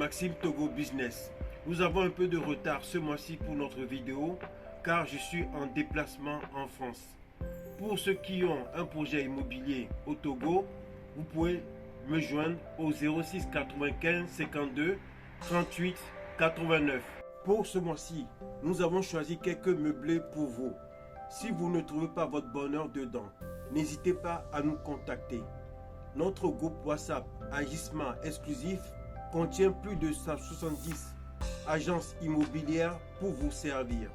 Maxime Togo Business. Nous avons un peu de retard ce mois-ci pour notre vidéo car je suis en déplacement en France. Pour ceux qui ont un projet immobilier au Togo, vous pouvez me joindre au 06 95 52 38 89. Pour ce mois-ci, nous avons choisi quelques meublés pour vous. Si vous ne trouvez pas votre bonheur dedans, n'hésitez pas à nous contacter. Notre groupe WhatsApp Agissement Exclusif contient plus de 170 agences immobilières pour vous servir.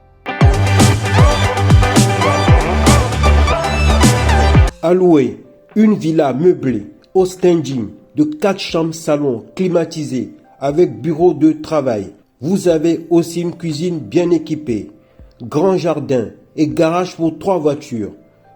À louer, une villa meublée au standing de 4 chambres salon climatisées avec bureau de travail. Vous avez aussi une cuisine bien équipée, grand jardin et garage pour 3 voitures.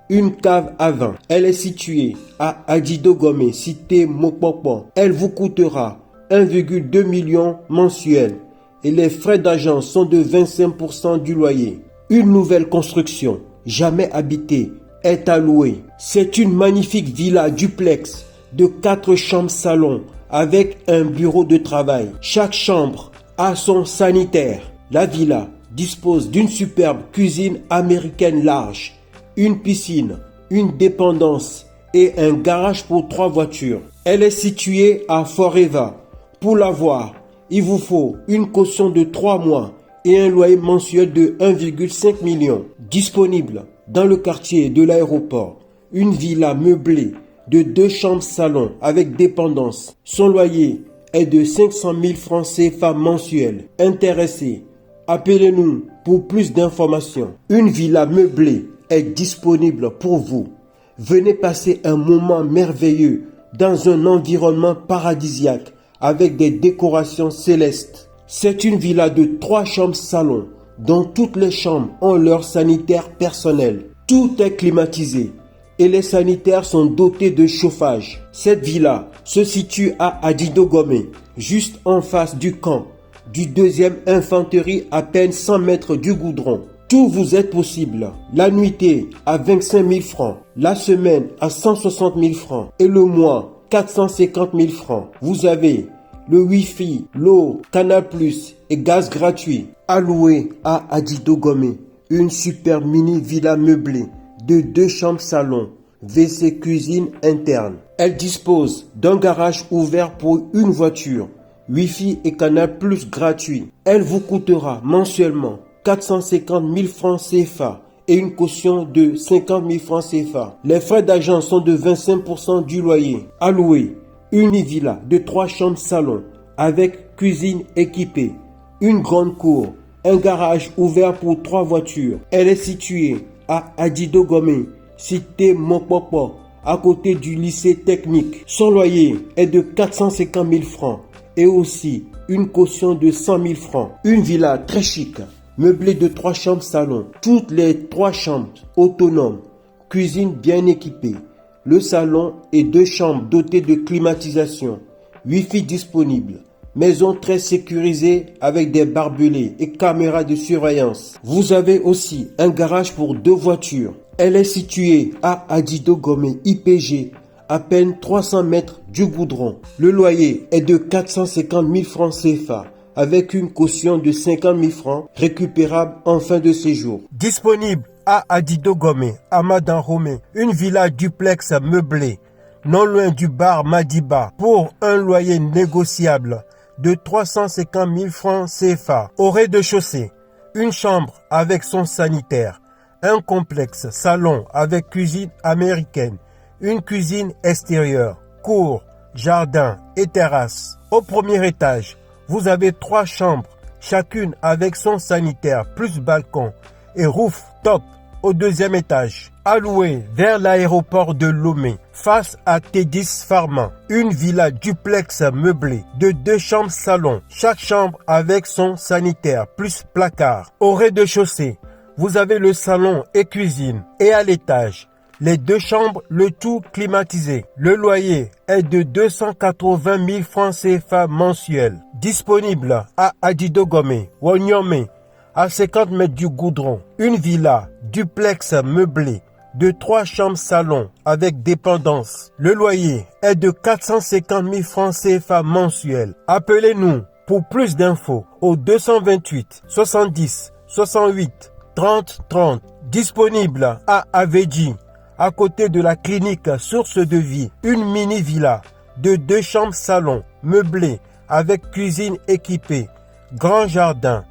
Une cave à vin. Elle est située à Adidogomé, cité Mokpokpo. Elle vous coûtera 1,2 million mensuel et les frais d'agence sont de 25% du loyer. Une nouvelle construction, jamais habitée, est à louer. C'est une magnifique villa duplex de 4 chambres salon avec un bureau de travail. Chaque chambre a son sanitaire. La villa dispose d'une superbe cuisine américaine large, une piscine, une dépendance et un garage pour 3 voitures. Elle est située à Forever. Pour l'avoir, il vous faut une caution de 3 mois et un loyer mensuel de 1,5 million. Disponible dans le quartier de l'aéroport, une villa meublée de 2 chambres salon avec dépendance. Son loyer est de 500 000 francs CFA mensuels. Intéressés, appelez-nous pour plus d'informations. Une villa meublée est disponible pour vous. Venez passer un moment merveilleux dans un environnement paradisiaque avec des décorations célestes. C'est une villa de 3 chambres salon dont toutes les chambres ont leur sanitaire personnel. Tout est climatisé et les sanitaires sont dotés de chauffage. Cette villa se situe à Adidogomé, juste en face du camp du 2e infanterie à peine 100 mètres du goudron. Tout vous est possible. La nuitée à 25 000 francs, la semaine à 160 000 francs et le mois 450 000 francs. Vous avez le Wi-Fi, l'eau, Canal+, et gaz gratuit. À louer à Adidogomé, une super mini villa meublée de 2 chambres salon, WC cuisine interne. Elle dispose d'un garage ouvert pour une voiture, Wi-Fi et Canal+ gratuit. Elle vous coûtera mensuellement 450 000 francs CFA et une caution de 50 000 francs CFA. Les frais d'agence sont de 25% du loyer. À louer, une villa de 3 chambres salon avec cuisine équipée, une grande cour, un garage ouvert pour 3 voitures. Elle est située à Adidogomé, cité Mokpokpo, à côté du lycée technique. Son loyer est de 450 000 francs et aussi une caution de 100 000 francs. Une villa très chic, meublée de 3 chambres salon, toutes les 3 chambres autonomes, cuisine bien équipée, le salon et 2 chambres dotées de climatisation, Wi-Fi disponible, maison très sécurisée avec des barbelés et caméras de surveillance. Vous avez aussi un garage pour 2 voitures. Elle est située à Adidogomé IPG, à peine 300 mètres du goudron. Le loyer est de 450 000 francs CFA avec une caution de 50 000 francs récupérable en fin de séjour. Disponible à Adidogomé, à Madanromé, une villa duplex meublée, non loin du bar Madiba, pour un loyer négociable de 350 000 francs CFA. Au rez-de-chaussée, une chambre avec son sanitaire, un complexe salon avec cuisine américaine, une cuisine extérieure, cour, jardin et terrasse. Au premier étage, vous avez 3 chambres, chacune avec son sanitaire plus balcon et rooftop au 2e étage. À louer vers l'aéroport de Lomé, face à Tédis Pharma. Une villa duplex meublée de 2 chambres salon, chaque chambre avec son sanitaire plus placard. Au rez-de-chaussée, vous avez le salon et cuisine. Et à l'étage, les 2 chambres, le tout climatisé. Le loyer est de 280 000 francs CFA mensuels. Disponible à Adidogomé, Wonyomé, à 50 mètres du goudron. Une villa duplex meublée de 3 chambres salon avec dépendance. Le loyer est de 450 000 francs CFA mensuels. Appelez-nous Pour plus d'infos, au 228 70 68 30 30. Disponible à Aveji, à côté de la clinique Source de Vie. Une mini-villa de 2 chambres salon, meublée avec cuisine équipée, grand jardin,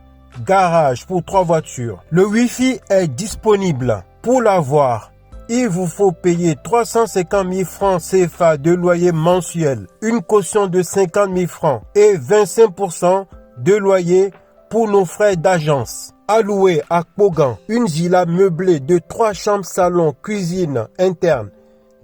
garage pour 3 voitures. Le Wi-Fi est disponible. Pour l'avoir, il vous faut payer 350 000 francs CFA de loyer mensuel, une caution de 50 000 francs et 25% de loyer pour nos frais d'agence. Alloué à Kogan, une villa meublée de 3 chambres salon, cuisine interne,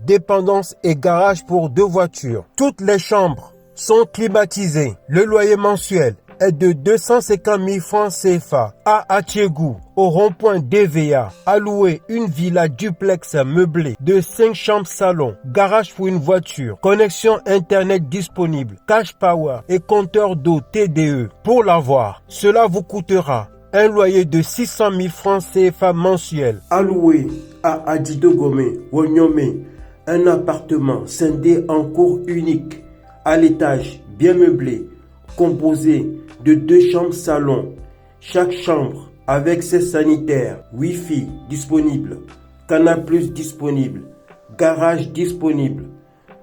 dépendance et garage pour 2 voitures. Toutes les chambres sont climatisées. Le loyer mensuel est de 250 000 francs CFA. À Atchegou, au rond-point DVA, alloué une villa duplex meublée de 5 chambres salon, garage pour une voiture, connexion internet disponible, cash power et compteur d'eau TDE. Pour l'avoir, cela vous coûtera un loyer de 600 000 francs CFA mensuel. Alloué à Adido Gomé, Wonyome, un appartement scindé en cour unique, à l'étage, bien meublé, composé de 2 chambres salon, chaque chambre avec ses sanitaires, Wi-Fi disponible, Canal+ disponible, garage disponible,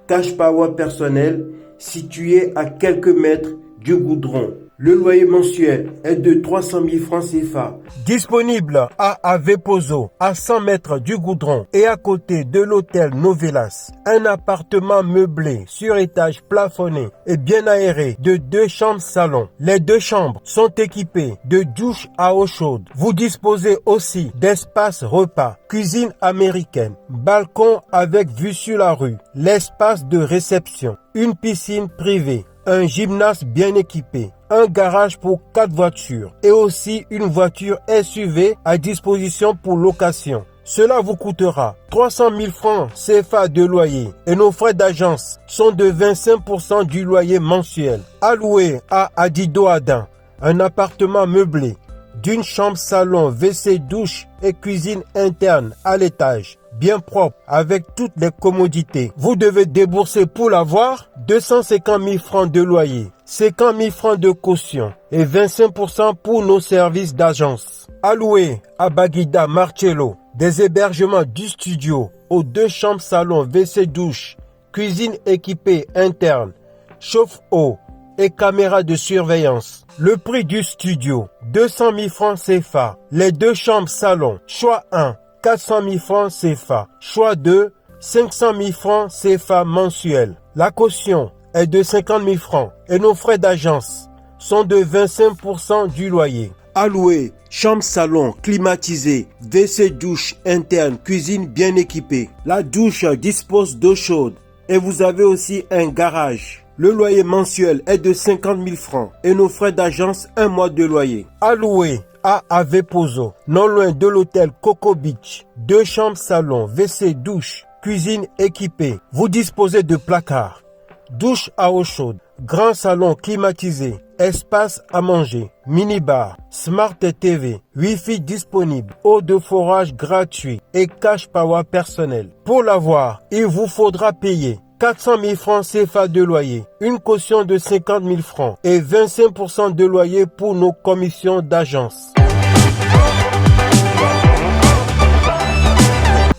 cash power personnel situé à quelques mètres du goudron. Le loyer mensuel est de 300 000 francs CFA. Disponible à Avepozo, à 100 mètres du goudron et à côté de l'hôtel Novelas. Un appartement meublé sur étage plafonné et bien aéré de 2 chambres salon. Les 2 chambres sont équipées de douches à eau chaude. Vous disposez aussi d'espace repas, cuisine américaine, balcon avec vue sur la rue, l'espace de réception, une piscine privée, un gymnase bien équipé, un garage pour 4 voitures et aussi une voiture SUV à disposition pour location. Cela vous coûtera 300 000 francs CFA de loyer et nos frais d'agence sont de 25% du loyer mensuel. Alloué à Adido Adam, un appartement meublé d'une chambre salon, WC, douche et cuisine interne à l'étage, bien propre avec toutes les commodités. Vous devez débourser pour l'avoir 250 000 francs de loyer, 50 000 francs de caution et 25% pour nos services d'agence. Alloué à Baguida Marcello, des hébergements du studio aux 2 chambres salon, WC, douche, cuisine équipée interne, chauffe-eau et caméra de surveillance. Le prix du studio, 200 000 francs CFA. Les 2 chambres salon, choix 1, 400 000 francs CFA. Choix 2, 500 000 francs CFA mensuel. La caution est de 50 000 francs et nos frais d'agence sont de 25% du loyer. Alloué, chambre salon climatisée, WC douche interne, cuisine bien équipée. La douche dispose d'eau chaude et vous avez aussi un garage. Le loyer mensuel est de 50 000 francs et nos frais d'agence 1 mois de loyer. Alloué à Avepozo, non loin de l'hôtel Coco Beach, 2 chambres salon, WC douche, cuisine équipée. Vous disposez de placards, douche à eau chaude, grand salon climatisé, espace à manger, minibar, Smart TV, Wi-Fi disponible, eau de forage gratuit et cash power personnel. Pour l'avoir, il vous faudra payer 400 000 francs CFA de loyer, une caution de 50 000 francs et 25% de loyer pour nos commissions d'agence.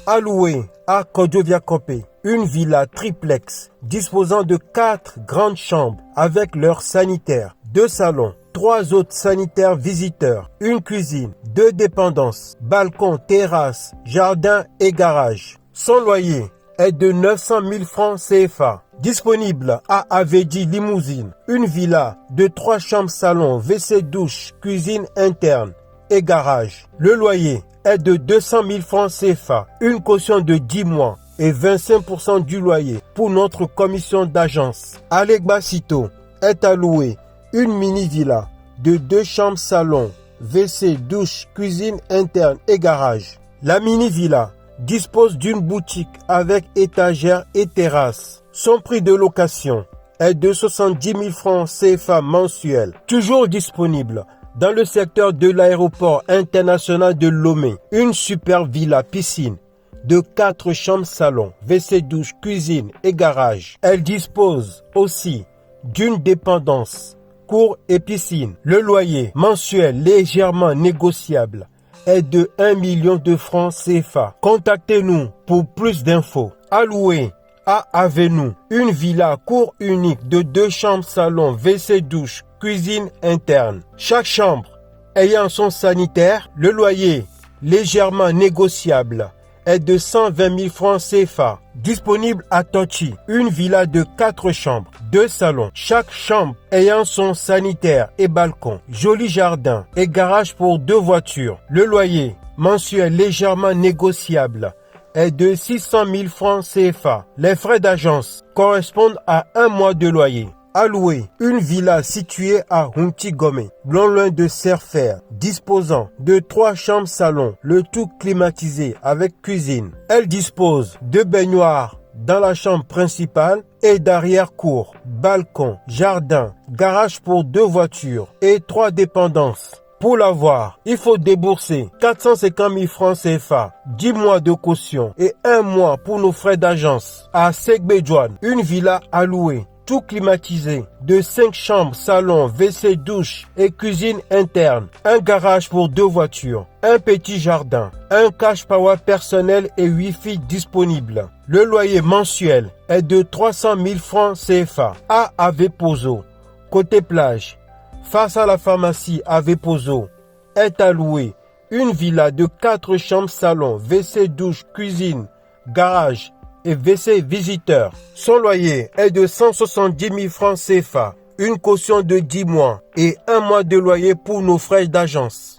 Alloué à Kodjovia Kopé, une villa triplex disposant de 4 grandes chambres avec leurs sanitaires, 2 salons, 3 autres sanitaires visiteurs, une cuisine, 2 dépendances, balcon, terrasse, jardin et garage. Son loyer est de 900 000 francs CFA. Disponible à Aveji Limousine, une villa de 3 chambres salon, WC douche, cuisine interne et garage. Le loyer est de 200 000 francs CFA, une caution de 10 mois et 25% du loyer pour notre commission d'agence. Alegbasito est alloué une mini-villa de 2 chambres salon, WC, douche, cuisine interne et garage. La mini-villa dispose d'une boutique avec étagère et terrasse. Son prix de location est de 70 000 francs CFA mensuel. Toujours disponible dans le secteur de l'aéroport international de Lomé. Une super villa piscine de 4 chambres salon, WC douche, cuisine et garage. Elle dispose aussi d'une dépendance cour et piscine. Le loyer mensuel légèrement négociable est de 1 million de francs CFA. Contactez-nous pour plus d'infos. À louer à Avenue, une villa cour unique de 2 chambres, salon, WC, douche, cuisine interne. Chaque chambre ayant son sanitaire, le loyer légèrement négociable est de 120 000 francs CFA. Disponible à Tochi, une villa de 4 chambres, 2 salons, chaque chambre ayant son sanitaire et balcon, joli jardin et garage pour 2 voitures. Le loyer mensuel légèrement négociable est de 600 000 francs CFA. Les frais d'agence correspondent à 1 mois de loyer. À louer, une villa située à Huntigome, non loin de Serfer, disposant de 3 chambres salon, le tout climatisé avec cuisine. Elle dispose de baignoires dans la chambre principale et d'arrière-cour, balcon, jardin, garage pour 2 voitures et 3 dépendances. Pour l'avoir, il faut débourser 450 000 francs CFA, 10 mois de caution et 1 mois pour nos frais d'agence. À Segbedjouane, une villa à louer, tout climatisé, de 5 chambres, salon, WC, douche et cuisine interne, un garage pour 2 voitures, un petit jardin, un cash power personnel et Wi-Fi disponible. Le loyer mensuel est de 300 000 francs CFA. À Avepozo, côté plage, face à la pharmacie Avepozo, est à louer une villa de 4 chambres, salon, WC, douche, cuisine, garage et WC visiteur. Son loyer est de 170 000 francs CFA, une caution de 10 mois et 1 mois de loyer pour nos frais d'agence.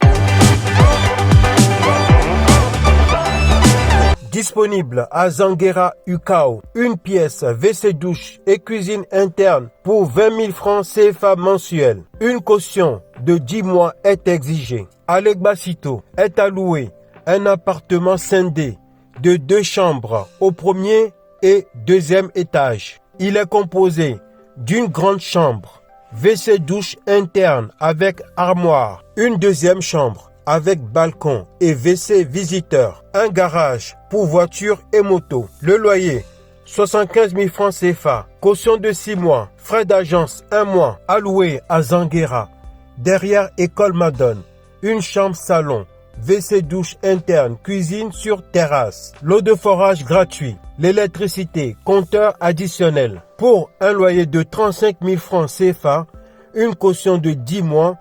Disponible à Zanguera Ukao, une pièce, WC douche et cuisine interne pour 20 000 francs CFA mensuels. Une caution de 10 mois est exigée. À Legbasito est alloué un appartement scindé de 2 chambres au premier et deuxième étage. Il est composé d'une grande chambre, WC douche interne avec armoire, une deuxième chambre avec balcon et WC visiteur, un garage pour voitures et motos. Le loyer 75 000 francs CFA, caution de 6 mois, frais d'agence 1 mois, alloué à Zanguera, derrière École Madone, une chambre salon, WC douche interne, cuisine sur terrasse, l'eau de forage gratuit, l'électricité, compteur additionnel. Pour un loyer de 35 000 francs CFA, une caution de 10 mois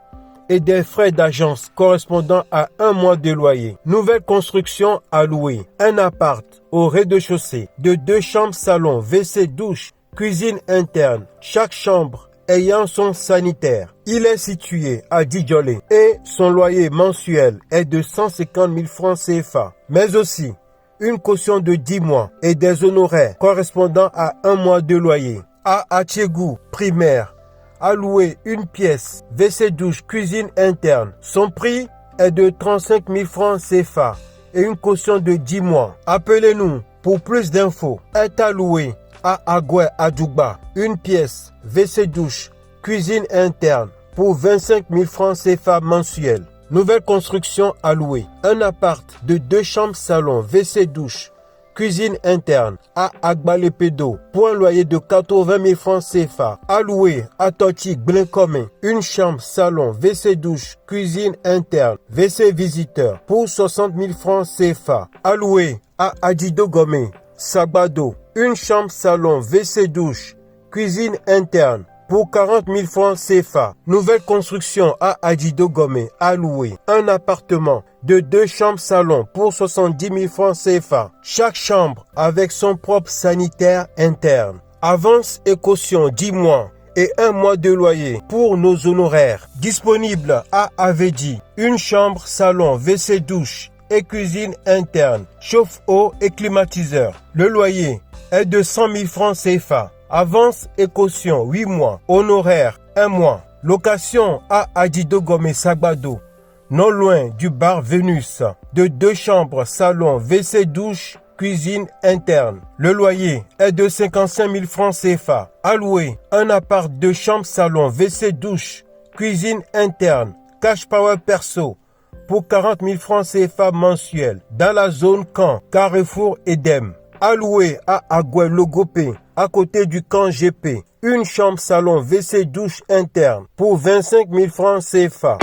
et des frais d'agence correspondant à 1 mois de loyer. Nouvelle construction à louer. Un appart au rez-de-chaussée de 2 chambres salon, WC douche, cuisine interne, chaque chambre ayant son sanitaire. Il est situé à Djidjolé et son loyer mensuel est de 150 000 francs CFA, mais aussi une caution de 10 mois et des honoraires correspondant à 1 mois de loyer. À Atchegou, primaire, à louer une pièce, WC douche, cuisine interne. Son prix est de 35 000 francs CFA et une caution de 10 mois. Appelez-nous pour plus d'infos. Est à louer à Agoué Adjouba, une pièce, WC douche, cuisine interne pour 25 000 francs CFA mensuels. Nouvelle construction à louer. Un appart de 2 chambres salon, WC douche, cuisine interne à Agbalepédo pour un loyer de 80 000 francs CFA. À louer à Tochi Blinkome, une chambre salon, WC douche, cuisine interne, WC visiteur pour 60 000 francs CFA. À louer à Adjidogome, Sagbado, une chambre salon, WC douche, cuisine interne pour 40 000 francs CFA. Nouvelle construction à Adjidogome, à louer un appartement de 2 chambres salon pour 70 000 francs CFA. Chaque chambre avec son propre sanitaire interne. Avance et caution 10 mois et 1 mois de loyer pour nos honoraires. Disponible à Avedi, une chambre salon, WC douche et cuisine interne, chauffe-eau et climatiseur. Le loyer est de 100 000 francs CFA. Avance et caution 8 mois, honoraire 1 mois. Location à Adjidogome Sagbado, non loin du bar Vénus, de 2 chambres, salon, WC douche, cuisine interne. Le loyer est de 55 000 francs CFA. À louer un appart de chambre, salon, WC douche, cuisine interne, cash power perso pour 40 000 francs CFA mensuels dans la zone Camp, Carrefour Edem. À louer à Agoué Logopé, à côté du camp GP, une chambre salon WC douche interne pour 25 000 francs CFA.